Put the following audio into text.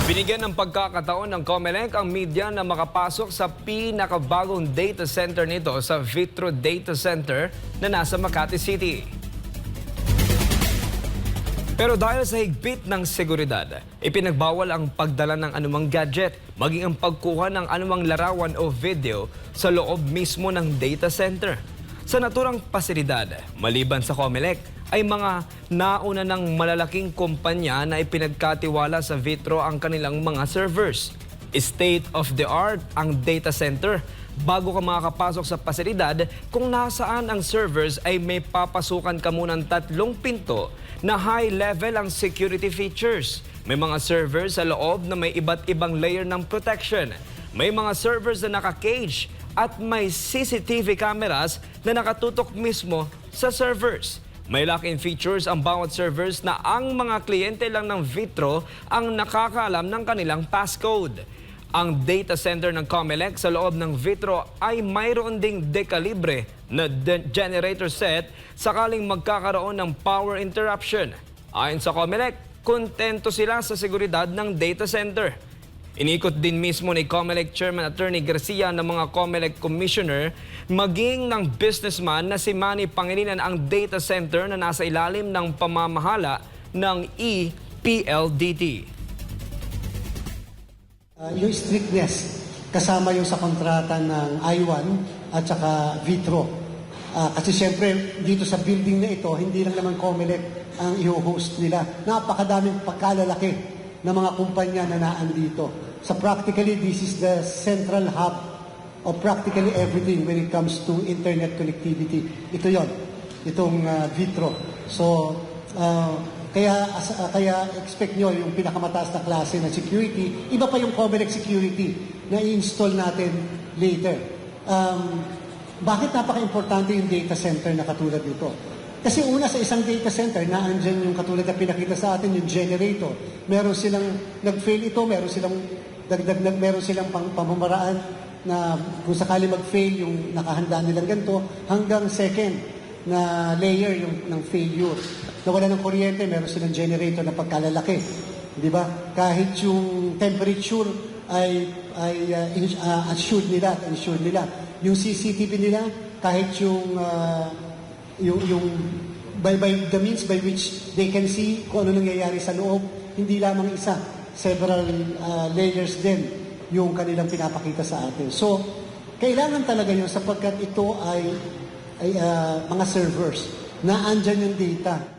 Binigyan ng pagkakataon ng COMELEC ang media na makapasok sa pinakabagong data center nito sa Vitro Data Center na nasa Makati City. Pero dahil sa higpit ng seguridad, ipinagbawal ang pagdala ng anumang gadget, maging ang pagkuha ng anumang larawan o video sa loob mismo ng data center. Sa naturang pasilidad, maliban sa COMELEC, ay mga nauna ng malalaking kumpanya na ipinagkatiwala sa Vitro ang kanilang mga servers. State-of-the-art ang data center. Bago ka makakapasok sa pasilidad, kung nasaan ang servers ay may papasukan ka munang 3 pinto na high level ang security features. May mga servers sa loob na may iba't ibang layer ng protection. May mga servers na naka-cage at may CCTV cameras na nakatutok mismo sa servers. May lock-in features ang bawat servers na ang mga kliyente lang ng Vitro ang nakakaalam ng kanilang passcode. Ang data center ng COMELEC sa loob ng Vitro ay mayroon ding dekalibre na generator set sakaling magkakaroon ng power interruption. Ayon sa COMELEC, kontento sila sa seguridad ng data center. Inikot din mismo ni COMELEC Chairman Attorney Garcia ng mga COMELEC Commissioner maging ng businessman na si Manny Pangilinan ang data center na nasa ilalim ng pamamahala ng EPLDT. Yung strictness kasama yung sa kontrata ng I1 at saka Vitro. Kasi siyempre dito sa building na ito, hindi lang naman COMELEC ang i-host nila. Napakadaming pagkalalaki ng mga kumpanya na naandito. So practically, this is the central hub of practically everything when it comes to internet connectivity. Ito yon, itong Vitro. So, kaya expect nyo yung pinakamataas na klase ng security. Iba pa yung COMELEC security na i-install natin later. Bakit napaka-importante yung data center na katulad nito? Kasi una sa isang data center, naandyan yung katulad na pinakita sa atin, yung generator. Meron silang nag-fail ito, meron silang meron silang pamamaraan na kung sakali mag-fail yung nakahanda nilang ganito, hanggang second na layer yung ng failure. Nawala ng kuryente, meron silang generator na pagkalalaki. Di ba? Kahit yung temperature ay assured nila. Yung CCTV nila, kahit yung by the means by which they can see kung ano nangyayari sa loob, hindi lamang isa, several layers din yung kanilang pinapakita sa atin. So, kailangan talaga yun sapagkat ito ay mga servers na andyan yung data.